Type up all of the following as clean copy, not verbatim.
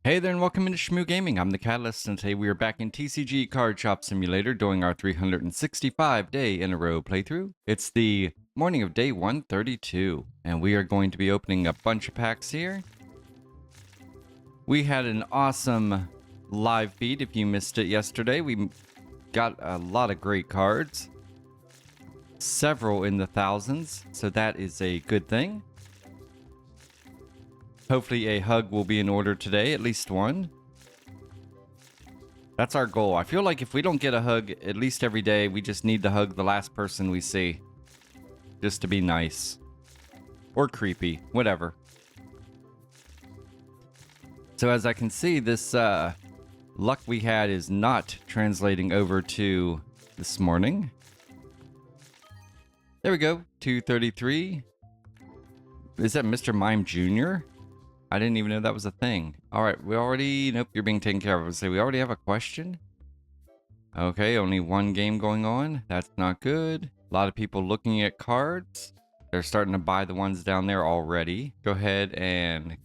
Hey there and welcome into Shmoo Gaming. I'm the Catalyst and today we are back in TCG Card Shop Simulator doing our 365-day in a row playthrough. It's the morning of day 132 and we are going to be opening a bunch of packs here. We had an awesome live feed. If you missed it yesterday, we got a lot of great cards. Several in the thousands, so that is a good thing. Hopefully a hug will be in order today, at least one. That's our goal. I feel like if we don't get a hug at least every day, we just need to hug the last person we see. Just to be nice. Or creepy. Whatever. So as I can see, this luck we had is not translating over to this morning. There we go. 233. Is that Mr. Mime Jr.? I didn't even know that was a thing. All right, we already... Nope, you're being taken care of. So we already have a question. Okay, only one game going on. That's not good. A lot of people looking at cards. They're starting to buy the ones down there already. Go ahead and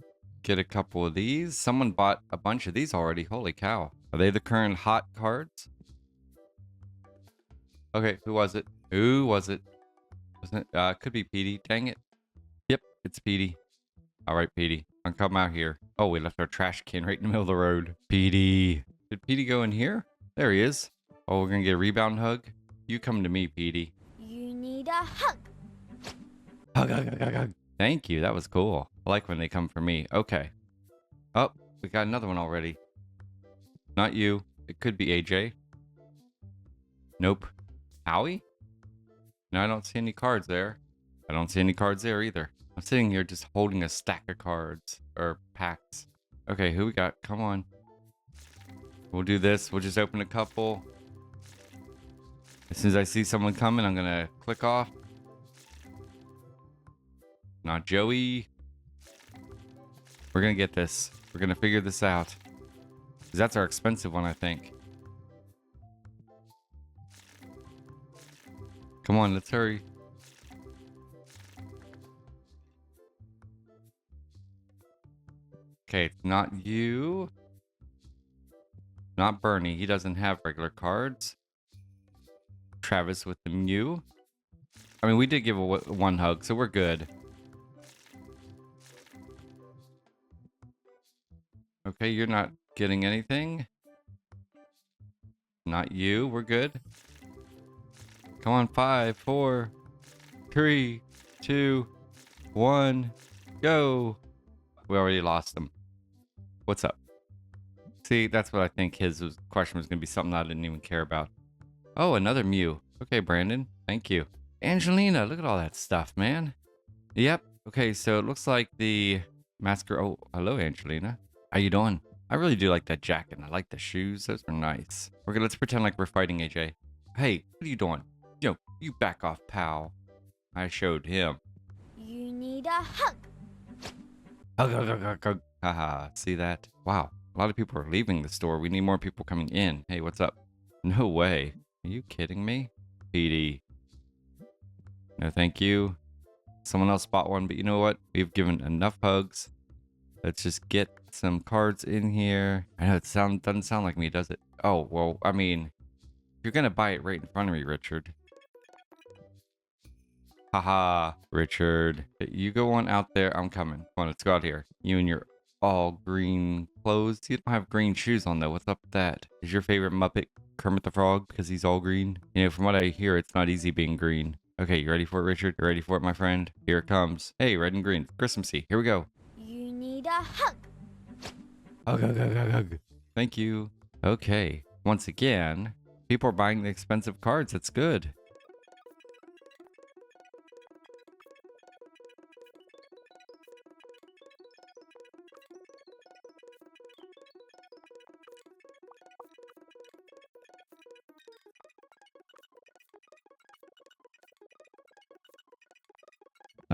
get a couple of these. Someone bought a bunch of these already. Holy cow. Are they the current hot cards? Okay, who was it? Who was it? Wasn't it? Could be Petey. Dang it. Yep, it's Petey. All right, Petey. I'll come out here. Oh, we left our trash can right in the middle of the road. Petey. Did Petey go in here? There he is. Oh, we're going to get a rebound hug? You come to me, Petey. You need a hug. Hug, hug, hug, hug, hug. Thank you. That was cool. I like when they come for me. Okay. Oh, we got another one already. Not you. It could be AJ. Nope. Howie? No, I don't see any cards there. I don't see any cards there either. I'm sitting here just holding a stack of cards or packs. Okay, who we got? Come on. We'll do this. We'll just open a couple. As soon as I see someone coming, I'm gonna click off. Not Joey. We're gonna get this. We're gonna figure this out. 'Cause that's our expensive one, I think. Come on, let's hurry. Okay, it's not you. Not Bernie. He doesn't have regular cards. Travis with the Mew. I mean, we did give a one hug, so we're good. Okay, you're not getting anything. Not you. We're good. Come on, 5, 4, 3, 2, 1, go. We already lost them. What's up? See, that's what I think his question was going to be, something I didn't even care about. Oh, another Mew. Okay, Brandon. Thank you. Angelina, look at all that stuff, man. Yep. Okay, so it looks like the masker... Oh, hello, Angelina. How you doing? I really do like that jacket. I like the shoes. Those are nice. Let's pretend like we're fighting AJ. Hey, what are you doing? Yo, you back off, pal. I showed him. You need a hug. Hug, hug, hug, hug, hug. Haha, see that? Wow, a lot of people are leaving the store. We need more people coming in. Hey, what's up? No way. Are you kidding me? PD. No, thank you. Someone else bought one, but you know what? We've given enough hugs. Let's just get some cards in here. I know it doesn't sound like me, does it? Oh, well, I mean, you're going to buy it right in front of me, Richard. Haha, Richard. You go on out there. I'm coming. Come on, let's go out here. You and your all green clothes. You don't have green shoes on, though. What's up with that? Is your favorite Muppet Kermit the Frog because he's all green? You know, from what I hear, it's not easy being green. Okay, you ready for it, Richard? You ready for it, my friend? Here it comes. Hey, red and green. Christmassy. Here we go. You need a hug. Hug, hug, hug, hug, hug. Thank you. Okay. Once again, people are buying the expensive cards. That's good.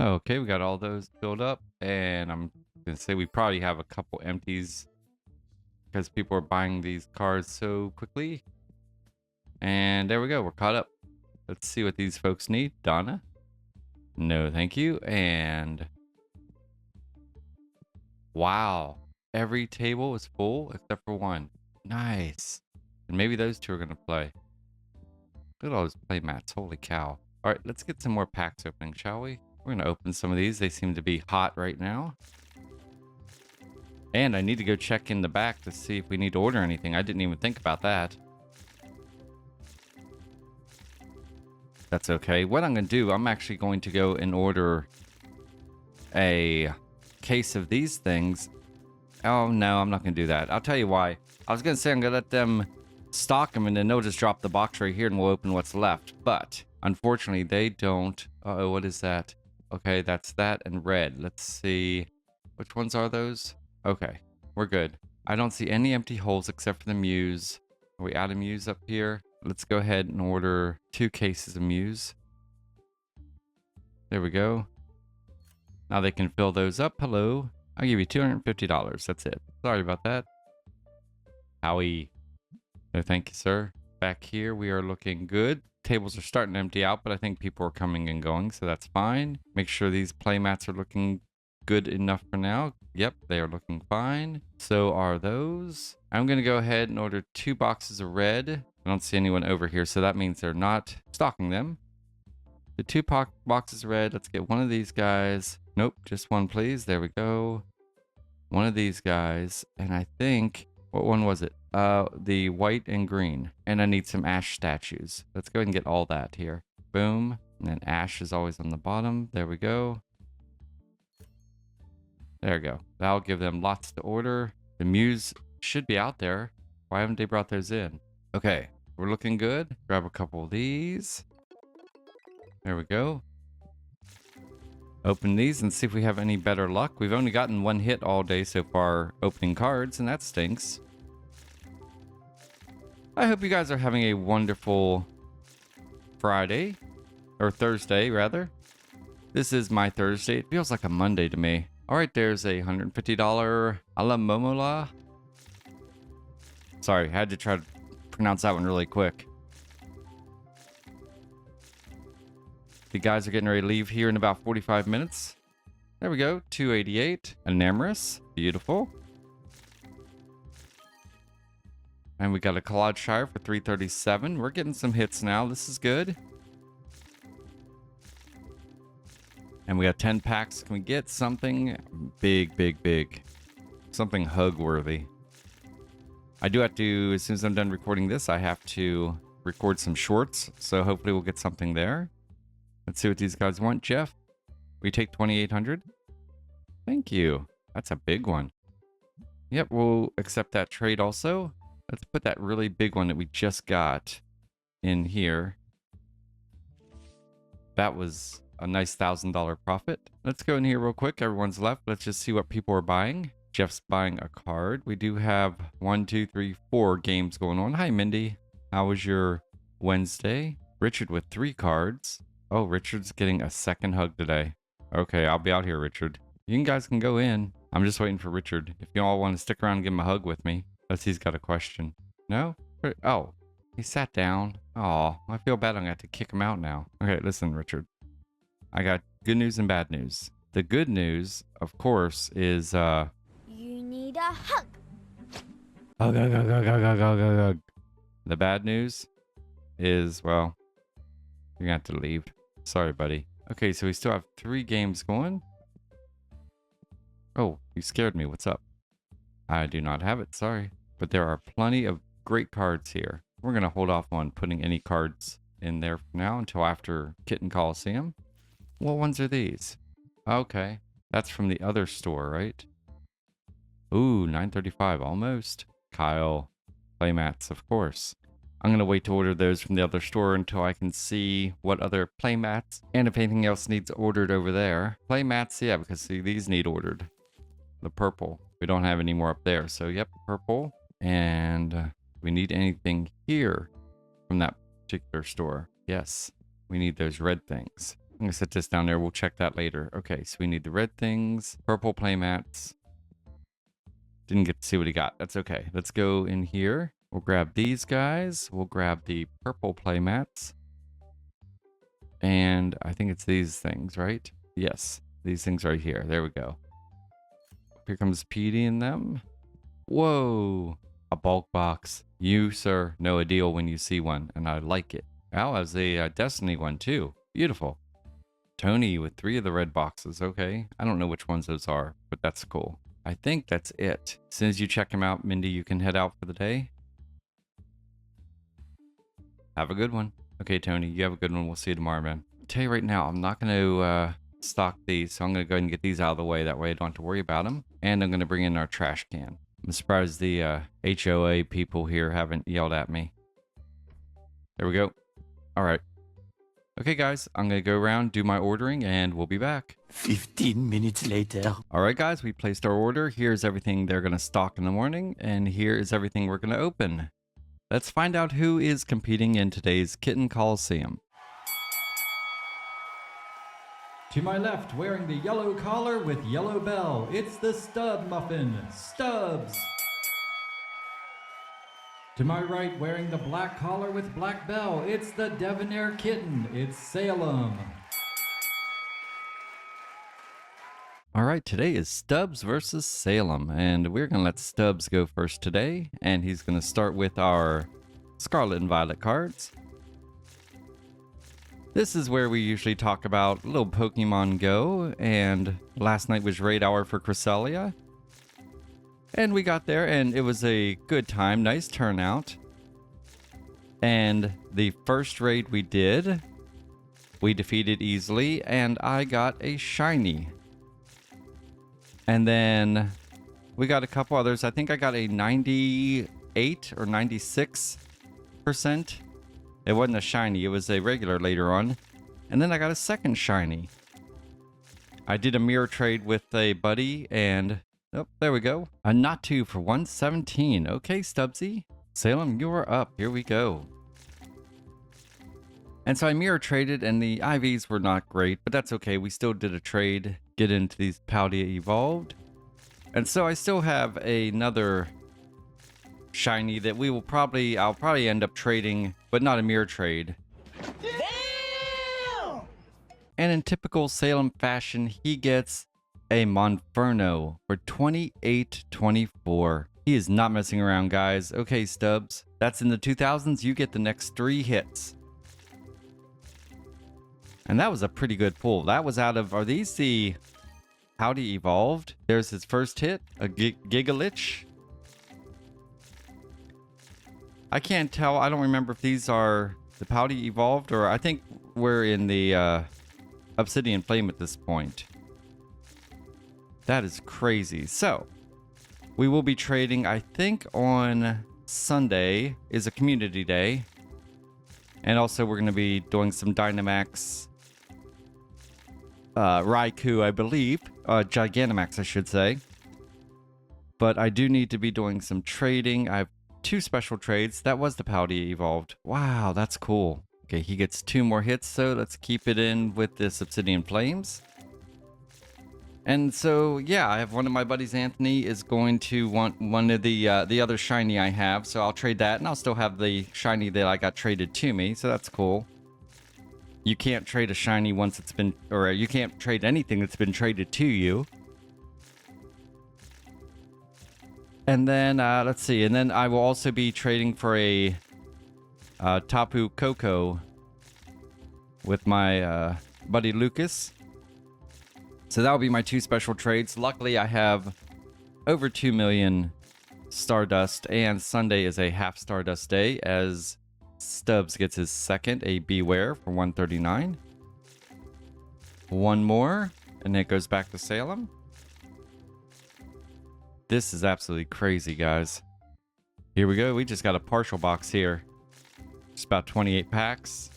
Okay, we got all those filled up, and I'm gonna say we probably have a couple empties because people are buying these cards so quickly. And there we go, we're caught up. Let's see what these folks need. Donna? No, thank you. And wow, every table is full except for one. Nice. And maybe those two are going to play. Look at all those play mats. Holy cow. All right, let's get some more packs opening, shall we? We're going to open some of these. They seem to be hot right now. And I need to go check in the back to see if we need to order anything. I didn't even think about that. That's okay. What I'm going to do, I'm actually going to go and order a case of these things. Oh, no, I'm not going to do that. I'll tell you why. I was going to say I'm going to let them stock them and then they'll just drop the box right here and we'll open what's left. But unfortunately, they don't. Uh-oh, what is that? Okay, that's that and red. Let's see. Which ones are those? Okay, we're good. I don't see any empty holes except for the Muse. Are we out of Muse up here? Let's go ahead and order 2 cases of Muse. There we go. Now they can fill those up. Hello. I'll give you $250. That's it. Sorry about that. Howie. No, thank you, sir. Back here, we are looking good. Tables are starting to empty out, but I think people are coming and going, so that's fine. Make sure these play mats are looking good enough for now. Yep, they are looking fine. So are those. I'm going to go ahead and order 2 boxes of red. I don't see anyone over here, so that means they're not stocking them. The 2 boxes of red. Let's get one of these guys. Nope, just one, please. There we go. One of these guys. And I think, what one was it? The white and green. And I need some Ash statues. Let's go ahead and get all that here. Boom. And then Ash is always on the bottom. There we go. There we go. That'll give them lots to order. The Muse should be out there. Why haven't they brought those in? Okay, we're looking good. Grab a couple of these. There we go. Open these and see if we have any better luck. We've only gotten 1 hit all day so far opening cards, and that stinks. I hope you guys are having a wonderful Friday. Or Thursday, rather. This is my Thursday. It feels like a Monday to me. Alright, there's a $150 Ala Momola. Sorry, I had to try to pronounce that one really quick. The guys are getting ready to leave here in about 45 minutes. There we go. 288. Enamorous. Beautiful. And we got a Collage Shire for 337. We're getting some hits now. This is good. And we got 10 packs. Can we get something big, big, big? Something hug-worthy. I do have to, as soon as I'm done recording this, I have to record some shorts. So hopefully we'll get something there. Let's see what these guys want. Jeff, we take 2,800. Thank you. That's a big one. Yep, we'll accept that trade also. Let's put that really big one that we just got in here. That was a nice $1,000 profit. Let's go in here real quick. Everyone's left. Let's just see what people are buying. Jeff's buying a card. We do have 1, 2, 3, 4 games going on. Hi, Mindy. How was your Wednesday? Richard with 3 cards. Oh, Richard's getting a second hug today. Okay, I'll be out here, Richard. You guys can go in. I'm just waiting for Richard. If you all want to stick around and give him a hug with me. Unless he's got a question. No? Oh, he sat down. Oh, I feel bad. I'm going to have to kick him out now. Okay, listen, Richard. I got good news and bad news. The good news, of course, is You need a hug. Hug, hug, hug, hug, hug, hug, hug, hug. The bad news is, well, you're going to have to leave. Sorry, buddy. Okay, so we still have 3 games going. Oh, you scared me. What's up? I do not have it. Sorry. But there are plenty of great cards here. We're going to hold off on putting any cards in there for now until after Kitten Coliseum. What ones are these? Okay. That's from the other store, right? Ooh, $9.35. Almost. Kyle. Playmats, of course. I'm going to wait to order those from the other store until I can see what other playmats and if anything else needs ordered over there. Playmats, yeah, because see, these need ordered. The purple. We don't have any more up there. So, yep, purple. And we need anything here from that particular store. Yes, we need those red things. I'm going to set this down there. We'll check that later. Okay, so we need the red things, purple playmats. Didn't get to see what he got. That's okay. Let's go in here. We'll grab these guys. We'll grab the purple playmats. And I think it's these things, right? Yes, these things right here. There we go. here comes Petey and them. Whoa, a bulk box. You, sir, know a deal when you see one, and I like it. Al has a Destiny one too. Beautiful. Tony with 3 of the red boxes. Okay, I don't know which ones those are, but that's cool. I think that's it. As soon as you check him out, Mindy, you can head out for the day. Have a good one. Okay, Tony, you have a good one. We'll see you tomorrow, man. I'll tell you right now, I'm not going to stock these, so I'm going to go ahead and get these out of the way. That way I don't have to worry about them. And I'm going to bring in our trash can. I'm surprised the HOA people here haven't yelled at me. There we go. All right. Okay, guys, I'm going to go around, do my ordering, and we'll be back. 15 minutes later. All right, guys, we placed our order. Here's everything they're going to stock in the morning, and here is everything we're going to open. Let's find out who is competing in today's Kitten Coliseum. To my left, wearing the yellow collar with yellow bell, it's the Stub Muffin, Stubbs. To my right, wearing the black collar with black bell, it's the Debonair Kitten, it's Salem. All right, today is Stubbs versus Salem, and we're going to let Stubbs go first today, and he's going to start with our Scarlet and Violet cards. This is where we usually talk about little Pokemon Go, and last night was raid hour for Cresselia. And we got there, and it was a good time, nice turnout. And the first raid we did, we defeated easily, and I got a shiny. And then we got a couple others. I think I got a 98 or 96%. It wasn't a shiny, it was a regular later on. And then I got a second shiny. I did a mirror trade with a buddy, and oh, there we go. A Natu for 117. Okay, Stubbsy. Salem, you are up. Here we go. And so I mirror traded, and the IVs were not great, but that's okay. We still did a trade, get into these Paldea Evolved. And so I still have another shiny that I'll probably end up trading, but not a mirror trade. Damn! And in typical Salem fashion, he gets a Monferno for 28.24. He is not messing around, guys. Okay, Stubbs. That's in the 2000s. You get the next 3 hits. And that was a pretty good pull. That was out of... Are these the Howdy Evolved? There's his first hit. A Gigalich. I can't tell. I don't remember if these are the Pouty Evolved, or I think we're in the Obsidian Flame at this point. That is crazy. So, we will be trading, I think on Sunday is a community day. And also we're going to be doing some Dynamax Raikou, I believe. Gigantamax, I should say. But I do need to be doing some trading. I have 2 special trades. That was the Pouty Evolved. Wow, that's cool. Okay, he gets 2 more hits, so let's keep it in with this Obsidian Flames. And so, yeah, I have one of my buddies, Anthony, is going to want one of the other shiny I have. So I'll trade that, and I'll still have the shiny that I got traded to me. So that's cool. You can't trade a shiny once it's been... Or you can't trade anything that's been traded to you. And then, let's see. And then I will also be trading for a Tapu Koko with my buddy Lucas. So that'll be my 2 special trades. Luckily, I have over 2 million Stardust, and Sunday is a half Stardust day as Stubbs gets his second, a Beware for 139. One more, and it goes back to Salem. This is absolutely crazy, guys. Here we go. We just got a partial box here. Just about 28 packs.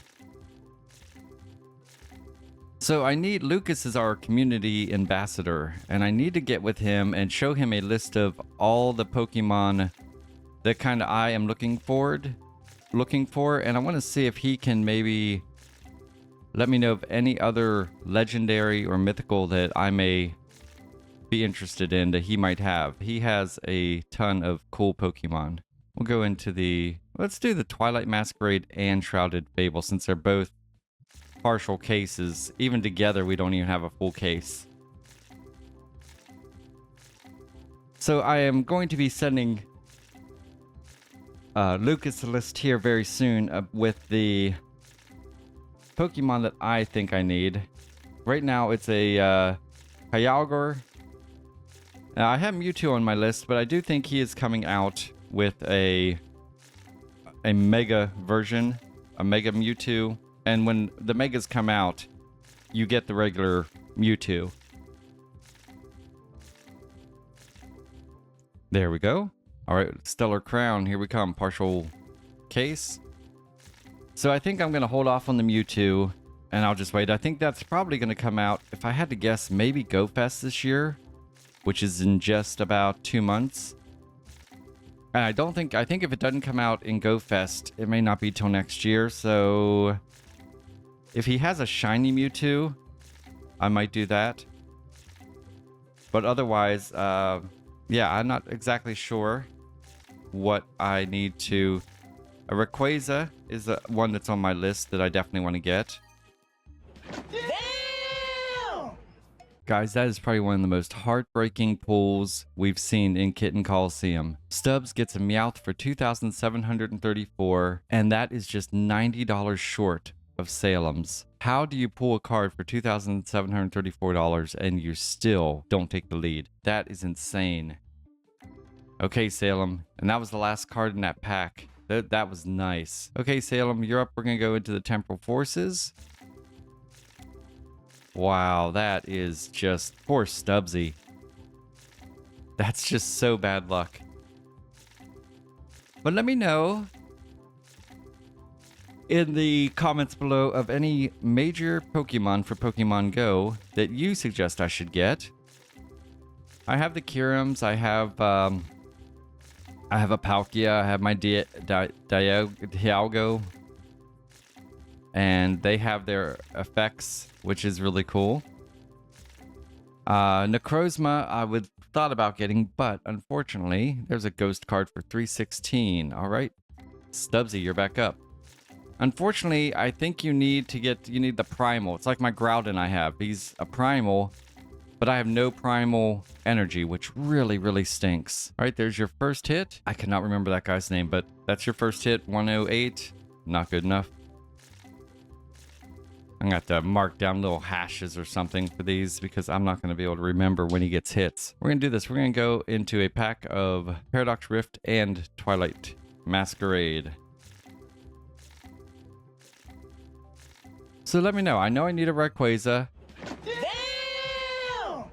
So I need Lucas as our community ambassador, and I need to get with him and show him a list of all the Pokemon that kind of I am looking for, and I want to see if he can maybe let me know of any other legendary or mythical that I may be interested in that he might have. He has a ton of cool Pokemon. We'll go into let's do the Twilight Masquerade and Shrouded Fable, since they're both partial cases. Even together, we don't even have a full case. So I am going to be sending Lucas a list here very soon with the Pokemon that I think I need. Right now it's a Kyogre. I have Mewtwo on my list, but I do think he is coming out with a Mega version, a Mega Mewtwo. And when the Megas come out, you get the regular Mewtwo. There we go. All right, Stellar Crown, here we come. Partial case. So I think I'm going to hold off on the Mewtwo, and I'll just wait. I think that's probably going to come out, if I had to guess, maybe Go Fest this year, which is in just about 2 months. And I think if it doesn't come out in Go Fest, it may not be till next year. So if he has a shiny Mewtwo, I might do that. But otherwise, yeah, I'm not exactly sure what I need to... A Rayquaza is one that's on my list that I definitely want to get. Damn! Guys, that is probably one of the most heartbreaking pulls we've seen in Kitten Coliseum. Stubbs gets a Meowth for $2,734, and that is just $90 short of Salem's. How do you pull a card for $2,734 and you still don't take the lead? That is insane. Okay, Salem. And that was the last card in that pack. That was nice. Okay, Salem, you're up. We're going to go into the Temporal Forces. Wow, that is just... Poor Stubbsy. That's just so bad luck. But let me know in the comments below of any major Pokemon for Pokemon Go that you suggest I should get. I have the Kyurems, I have a Palkia, I have my Dialga, and they have their effects, which is really cool. Necrozma, I would thought about getting, but unfortunately, there's a ghost card for $316. All right, Stubbsy, you're back up. Unfortunately, I think you need the primal. It's like my Groudon I have. He's a primal, but I have no primal energy, which really, really stinks. All right, there's your first hit. I cannot remember that guy's name, but that's your first hit, 108. Not good enough. I'm going to have to mark down little hashes or something for these because I'm not going to be able to remember when he gets hits. We're going to do this. We're going to go into a pack of Paradox Rift and Twilight Masquerade. So let me know. I know I need a Rayquaza. Damn!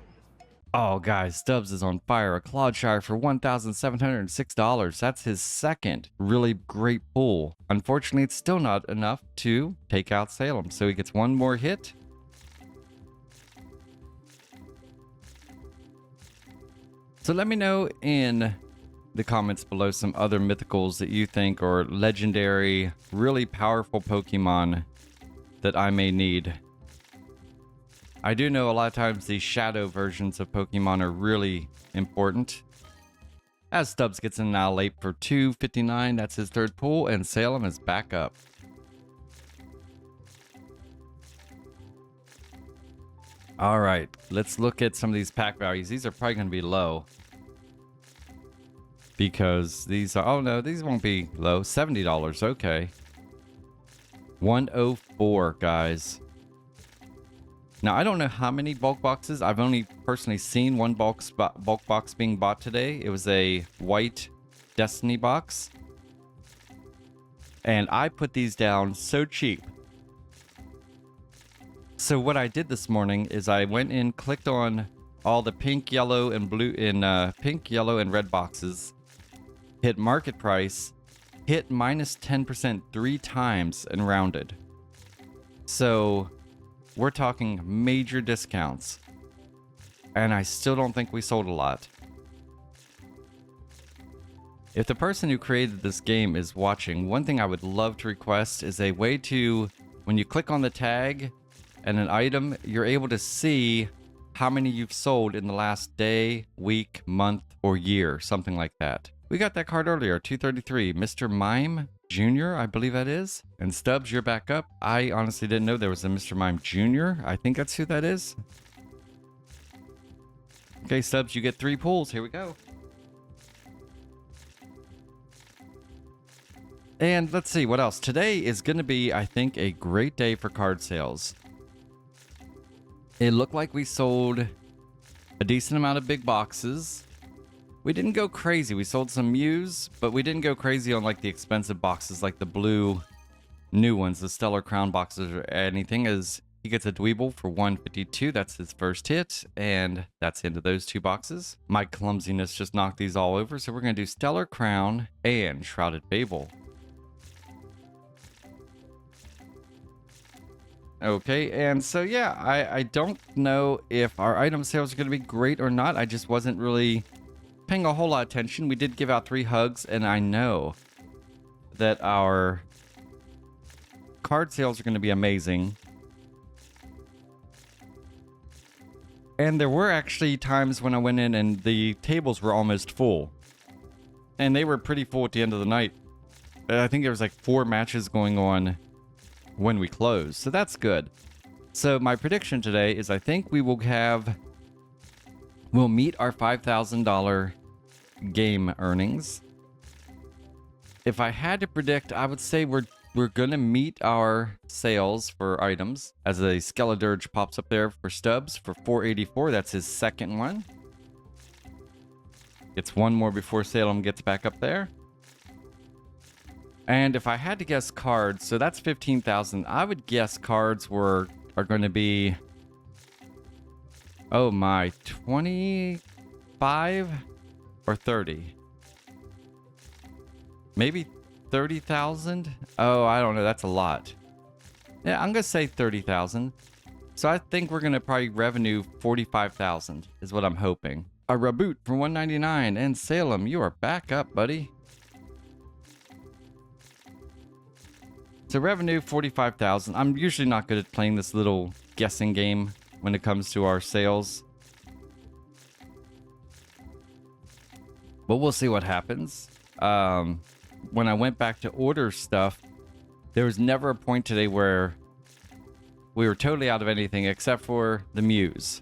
Oh, guys, Stubbs is on fire. A Cloudshire for $1,706. That's his second really great pull. Unfortunately, it's still not enough to take out Salem. So he gets one more hit. So let me know in the comments below some other mythicals that you think are legendary, really powerful Pokemon that I may need. I do know a lot of times these shadow versions of Pokemon are really important. As Stubbs gets an Annihilate for $259, that's his third pull, and Salem is back up. All right, let's look at some of these pack values. These are probably going to be low. Because these are, oh no, these won't be low. $70, okay. 104, guys. Now, I don't know how many bulk boxes. I've only personally seen one bulk box being bought today. It was a white Destiny box. And I put these down so cheap. So what I did this morning is I went in, clicked on all the pink, yellow, and blue pink, yellow, and red boxes. Hit market price. Hit minus 10% 3 times and rounded. So we're talking major discounts. And I still don't think we sold a lot. If the person who created this game is watching, one thing I would love to request is a way to, when you click on the tag and an item, you're able to see how many you've sold in the last day, week, month, or year, something like that. We got that card earlier, 233, Mr. Mime Jr., I believe that is. And Stubbs, you're back up. I honestly didn't know there was a Mr. Mime Jr. I think that's who that is. Okay, Stubbs, you get 3 pulls. Here we go. And let's see what else. Today is going to be, I think, a great day for card sales. It looked like we sold a decent amount of big boxes. We didn't go crazy. We sold some Mews, but we didn't go crazy on like the expensive boxes, like the blue new ones, the Stellar Crown boxes or anything. As he gets a Dweeble for 152. That's his first hit, and that's into those two boxes. My clumsiness just knocked these all over, so we're going to do Stellar Crown and Shrouded Fable. Okay, and so yeah, I don't know if our item sales are going to be great or not. I just wasn't really paying a whole lot of attention. We did give out 3 hugs, and I know that our card sales are going to be amazing. And there were actually times when I went in and the tables were almost full. And they were pretty full at the end of the night. I think there was like 4 matches going on when we closed. So that's good. So my prediction today is I think we'll meet our $5,000 game earnings. If I had to predict, I would say we're going to meet our sales for items as a Skeledirge pops up there for Stubbs for 484. That's his second one. Gets one more before Salem gets back up there. And if I had to guess cards, so that's 15,000. I would guess cards are going to be, oh my, 25 or 30. Maybe 30,000? Oh, I don't know. That's a lot. Yeah, I'm going to say 30,000. So I think we're going to probably revenue 45,000 is what I'm hoping. A reboot for 199, and Salem, you are back up, buddy. So revenue 45,000. I'm usually not good at playing this little guessing game when it comes to our sales. But we'll see what happens. When I went back to order stuff, there was never a point today where we were totally out of anything except for the Mews.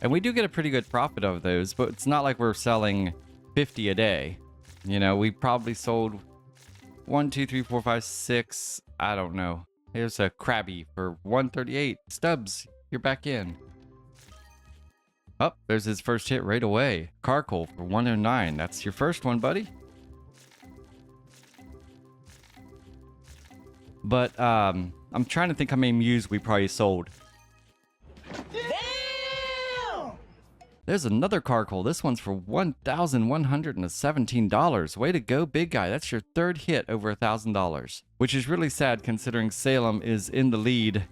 And we do get a pretty good profit of those, but it's not like we're selling 50 a day. You know, we probably sold 1, 2, 3, 4, 5, 6. I don't know. Here's a Krabby for 138. Stubbs, you're back in. Oh, there's his first hit right away. Carkle for 109. That's your first one, buddy. But I'm trying to think how many Mews we probably sold. Damn! There's another Carkle. This one's for $1,117. Way to go, big guy. That's your third hit over $1,000. Which is really sad considering Salem is in the lead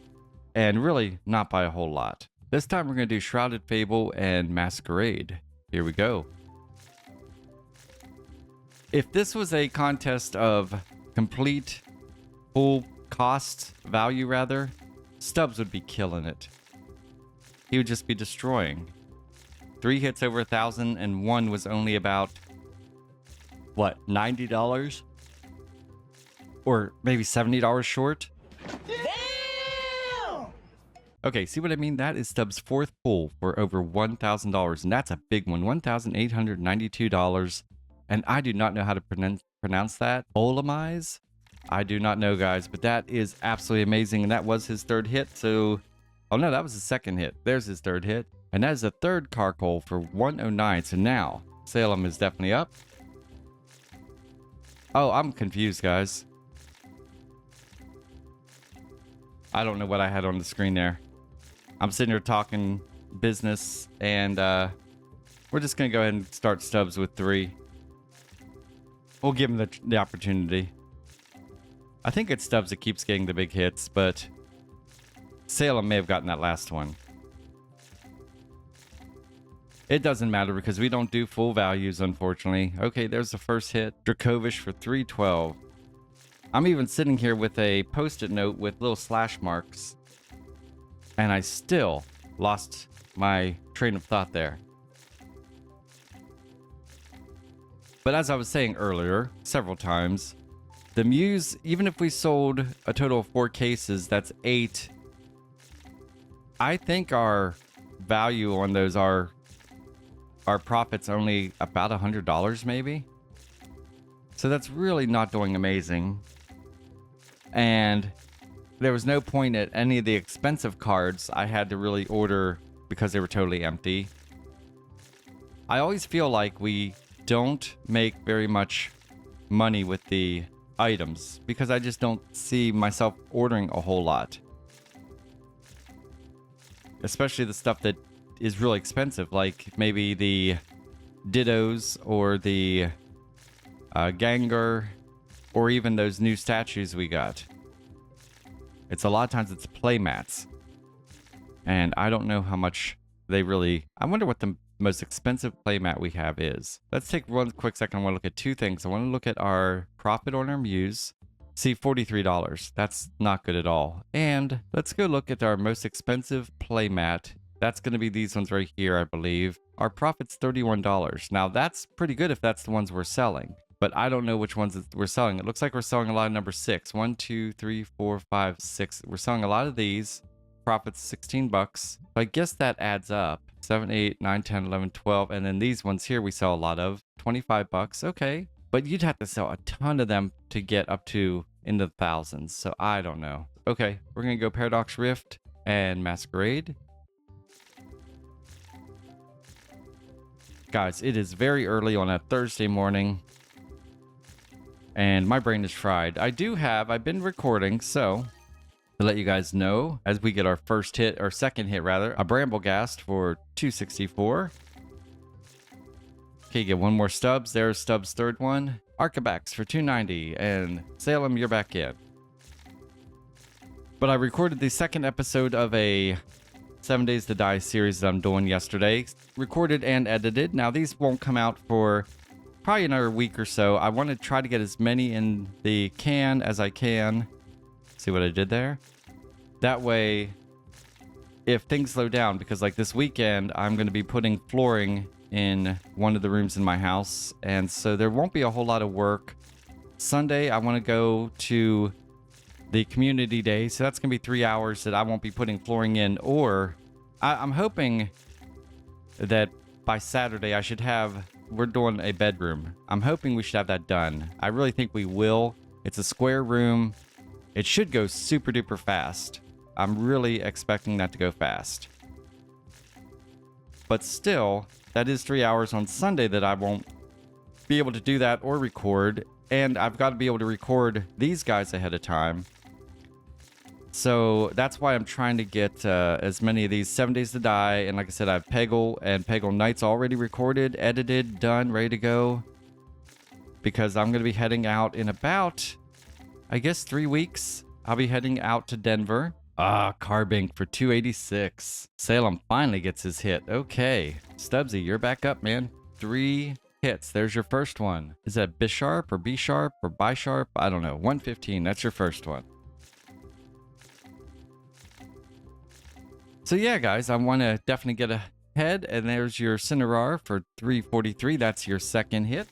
and really not by a whole lot. This time we're going to do Shrouded Fable and Masquerade. Here we go. If this was a contest of complete full cost value, rather, Stubbs would be killing it. He would just be destroying. 3 hits over 1,000 and one was only about what, $90 or maybe $70 short. Damn! Okay, see what I mean? That is Stubbs' 4th pull for over $1,000, and that's a big one. $1,892, and I do not know how to pronounce that. Olamize? I do not know, guys, but that is absolutely amazing. And that was his 3rd hit. So, oh no, that was his 2nd hit. There's his 3rd hit. And that is a 3rd Carkle for 109. So now, Salem is definitely up. Oh, I'm confused, guys. I don't know what I had on the screen there. I'm sitting here talking business, and we're just going to go ahead and start Stubbs with 3. We'll give him the opportunity. I think it's Stubbs that keeps getting the big hits, but Salem may have gotten that last one. It doesn't matter because we don't do full values, unfortunately. Okay, there's the first hit. Dracovish for 312. I'm even sitting here with a post-it note with little slash marks. And I still lost my train of thought there. But as I was saying earlier, several times, the Mews, even if we sold a total of 4 cases, that's 8. I think our value on those are our profits only about $100 maybe. So that's really not doing amazing. And there was no point at any of the expensive cards I had to really order because they were totally empty. I always feel like we don't make very much money with the items because I just don't see myself ordering a whole lot. Especially the stuff that is really expensive, like maybe the Dittos or the Gengar, or even those new statues we got. It's a lot of times it's playmats. And I don't know how much they really... I wonder what the most expensive playmat we have is. Let's take one quick second. I want to look at two things. I want to look at our profit on our Muse. See, $43. That's not good at all. And let's go look at our most expensive playmat. That's going to be these ones right here, I believe. Our profit's $31. Now, that's pretty good if that's the ones we're selling. But I don't know which ones we're selling. It looks like we're selling a lot of number 6. 1, 2, 3, 4, 5, 6. We're selling a lot of these. Profit's 16 bucks. I guess that adds up. 7, 8, 9, 10, 11, 12. And then these ones here we sell a lot of. 25 bucks. Okay. But you'd have to sell a ton of them to get up to into the thousands. So I don't know. Okay. We're going to go Paradox Rift and Masquerade. Guys, it is very early on a Thursday morning. And my brain is fried. I've been recording, so to let you guys know, as we get our first hit, or second hit rather, a Bramblegast for 264. Okay, get one more Stubbs. There's Stubbs' third one. Arcabax for 290, and Salem, you're back in. But I recorded the second episode of a 7 Days to Die series that I'm doing yesterday. Recorded and edited. Now, these won't come out for probably another week or so. I want to try to get as many in the can as I can. See what I did there? That way, if things slow down, because like this weekend, I'm going to be putting flooring in one of the rooms in my house. And so there won't be a whole lot of work. Sunday, I want to go to the community day. So that's going to be 3 hours that I won't be putting flooring in. Or I'm hoping that by Saturday, I should have... We're doing a bedroom. I'm hoping we should have that done. I really think we will. It's a square room. It should go super duper fast. I'm really expecting that to go fast. But still, that is 3 hours on Sunday that I won't be able to do that or record. And I've got to be able to record these guys ahead of time. So that's why I'm trying to get as many of these 7 Days to Die. And like I said, I have Peggle and Peggle Nights already recorded, edited, done, ready to go. Because I'm going to be heading out in about, I guess, 3 weeks. I'll be heading out to Denver. Carbink for 286. Salem finally gets his hit. Okay. Stubbsy, you're back up, man. 3 hits. There's your first one. Is that B-sharp or B-sharp or B-sharp? I don't know. 115. That's your first one. So yeah, guys, I want to definitely get ahead. And there's your Cinerar for 343. That's your second hit.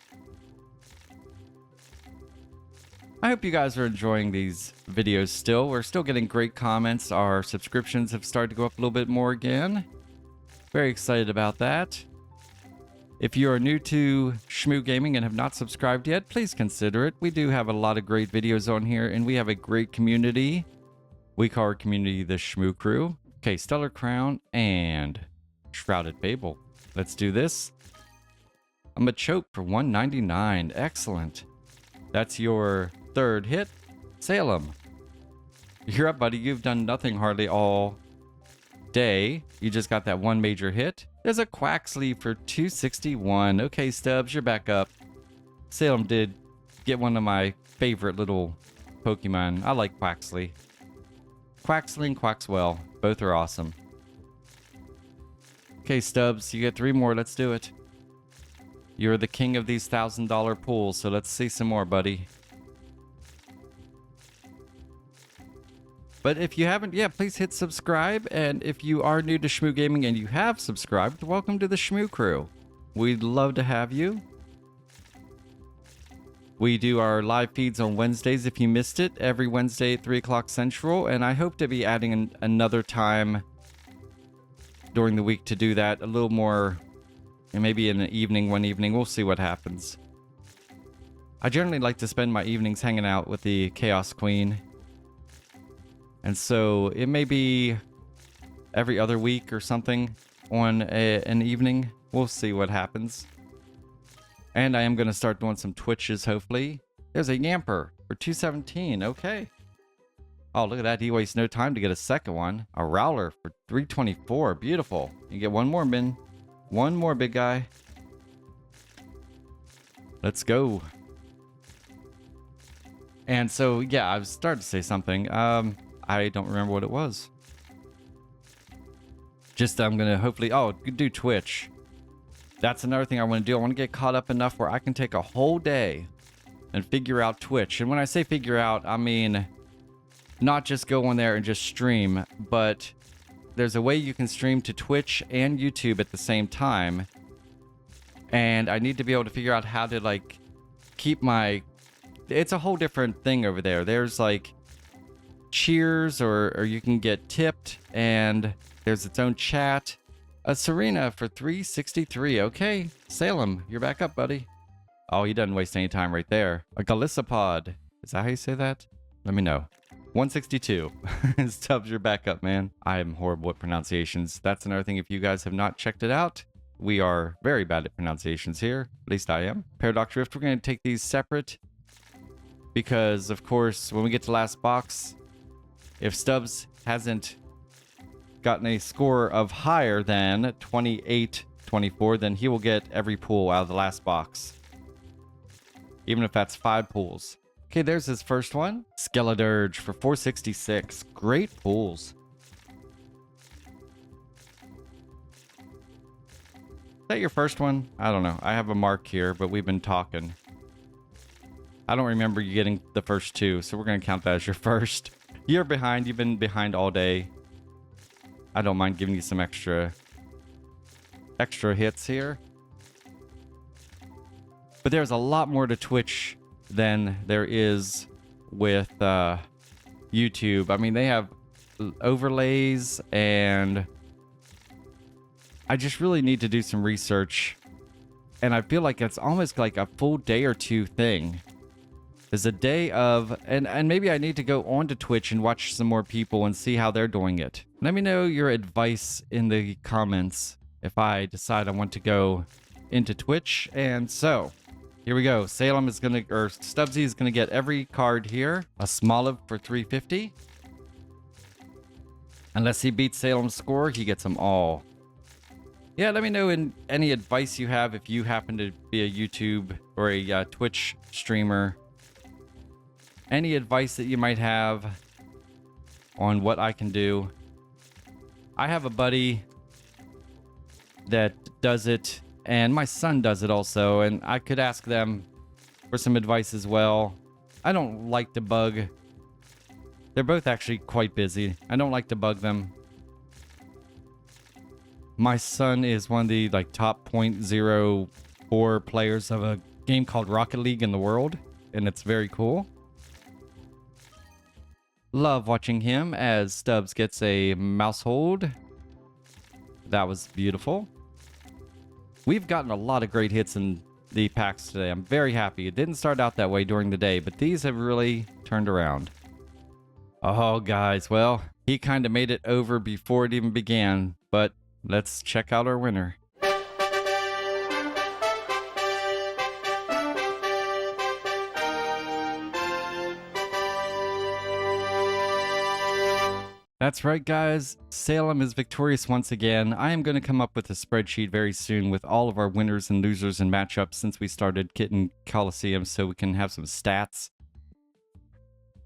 I hope you guys are enjoying these videos still. We're still getting great comments. Our subscriptions have started to go up a little bit more again. Very excited about that. If you are new to Shmoo Gaming and have not subscribed yet, please consider it. We do have a lot of great videos on here, and we have a great community. We call our community the Shmoo Crew. Okay, Stellar Crown and Shrouded Fable. Let's do this. I'm a choke for 199. Excellent. That's your third hit. Salem, you're up, buddy. You've done nothing hardly all day. You just got that one major hit. There's a Quaxley for 261. Okay, Stubbs, you're back up. Salem did get one of my favorite little Pokemon. I like Quaxley. Quaxley and Quaxwell. Both are awesome. Okay, Stubbs, you get 3 more. Let's do it. You're the king of these $1,000 pools, so let's see some more, buddy. But if you haven't yet, please hit subscribe. And if you are new to Shmoo Gaming and you have subscribed, welcome to the Shmoo Crew. We'd love to have you. We do our live feeds on Wednesdays if you missed it, every Wednesday at 3 o'clock Central. And I hope to be adding another time during the week to do that a little more. And maybe in the evening, one evening, we'll see what happens. I generally like to spend my evenings hanging out with the Chaos Queen. And so it may be every other week or something on an evening. We'll see what happens. And I am going to start doing some Twitches, hopefully. There's a Yamper for 217. Okay. Oh, look at that. He wastes no time to get a second one. A Rowler for 324. Beautiful. You get one more, Min. One more, big guy. Let's go. And so, yeah, I was starting to say something. I don't remember what it was. Just I'm going to hopefully... Oh, do Twitch. That's another thing I want to do. I want to get caught up enough where I can take a whole day and figure out Twitch. And when I say figure out, I mean not just go on there and just stream, but there's a way you can stream to Twitch and YouTube at the same time. And I need to be able to figure out how to, like, keep my... It's a whole different thing over there. There's, like, cheers or you can get tipped, and there's its own chat. A Serena for 363. Okay, Salem, you're back up, buddy. Oh, he doesn't waste any time right there. A Galissapod. Is that how you say that? Let me know. 162. Stubbs, you're back up, man. I am horrible at pronunciations. That's another thing. If you guys have not checked it out, we are very bad at pronunciations here. At least I am. Paradox Rift, we're going to take these separate because, of course, when we get to last box, if Stubbs hasn't gotten a score of higher than 28-24, then he will get every pool out of the last box. Even if that's 5 pools. Okay, there's his first one. Skeledirge for 466. Great pools. Is that your first one? I don't know. I have a mark here, but we've been talking. I don't remember you getting the first 2, so we're going to count that as your first. You're behind. You've been behind all day. I don't mind giving you some extra hits here. But there's a lot more to Twitch than there is with YouTube. I mean, they have overlays, and I just really need to do some research. And I feel like it's almost like a full day or 2 thing. There's a day of, and maybe I need to go onto Twitch and watch some more people and see how they're doing it. Let me know your advice in the comments if I decide I want to go into Twitch. And so, here we go. Salem is gonna, or Stubbsy is gonna get every card here. A Smoliv for 350. Unless he beats Salem's score, he gets them all. Yeah, let me know in any advice you have if you happen to be a YouTube or a Twitch streamer. Any advice that you might have on what I can do. I have a buddy that does it, and my son does it also, and I could ask them for some advice as well. I don't like to bug. They're both actually quite busy. I don't like to bug them. My son is one of the top 0.04 players of a game called Rocket League in the world, and it's very cool. Love watching him as Stubbs gets a mouse hold. That was beautiful. We've gotten a lot of great hits in the packs today. I'm very happy. It didn't start out that way during the day, but these have really turned around. Oh, guys, well, he kind of made it over before it even began, but let's check out our winner. That's right, guys. Salem is victorious once again. I am going to come up with a spreadsheet very soon with all of our winners and losers and matchups since we started Kitten Coliseum so we can have some stats.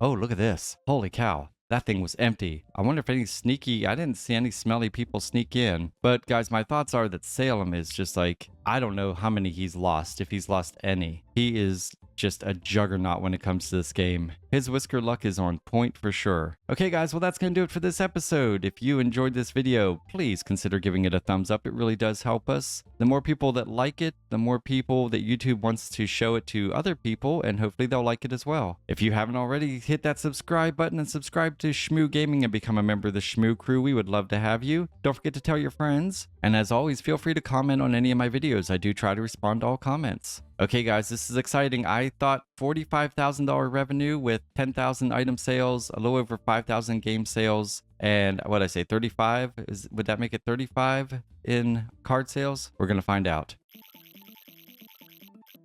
Oh, look at this. Holy cow. That thing was empty. I wonder if any sneaky... I didn't see any smelly people sneak in. But, guys, my thoughts are that Salem is just I don't know how many he's lost, if he's lost any. He is just a juggernaut when it comes to this game. His whisker luck is on point for sure. Okay, guys, well, that's going to do it for this episode. If you enjoyed this video, please consider giving it a thumbs up. It really does help us. The more people that like it, the more people that YouTube wants to show it to other people, and hopefully they'll like it as well. If you haven't already, hit that subscribe button and subscribe to Shmoo Gaming and become a member of the Shmoo crew. We would love to have you. Don't forget to tell your friends. And as always, feel free to comment on any of my videos. I do try to respond to all comments. Okay, guys, this is exciting. I thought $45,000 revenue with 10,000 item sales, a little over 5,000 game sales, and what I say, 35? Would that make it 35 in card sales? We're going to find out.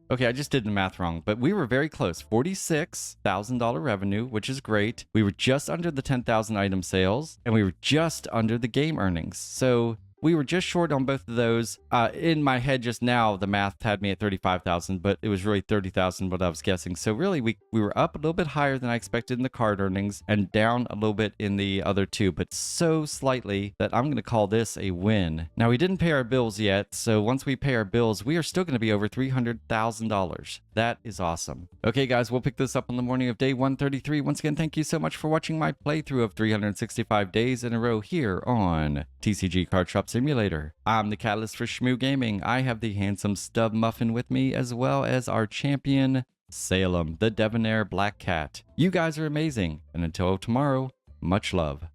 Okay, I just did the math wrong, but we were very close. $46,000 revenue, which is great. We were just under the 10,000 item sales, and we were just under the game earnings. So we were just short on both of those. In my head just now, the math had me at 35,000, but it was really 30,000 what I was guessing. So really, we were up a little bit higher than I expected in the card earnings and down a little bit in the other two, but so slightly that I'm going to call this a win. Now, we didn't pay our bills yet, so once we pay our bills, we are still going to be over $300,000. That is awesome. Okay, guys, we'll pick this up on the morning of day 133. Once again, thank you so much for watching my playthrough of 365 days in a row here on TCG Card Shop Simulator. I'm the catalyst for Shmoo Gaming. I have the handsome Stub Muffin with me, as well as our champion, Salem, the debonair black cat. You guys are amazing, and until tomorrow, much love.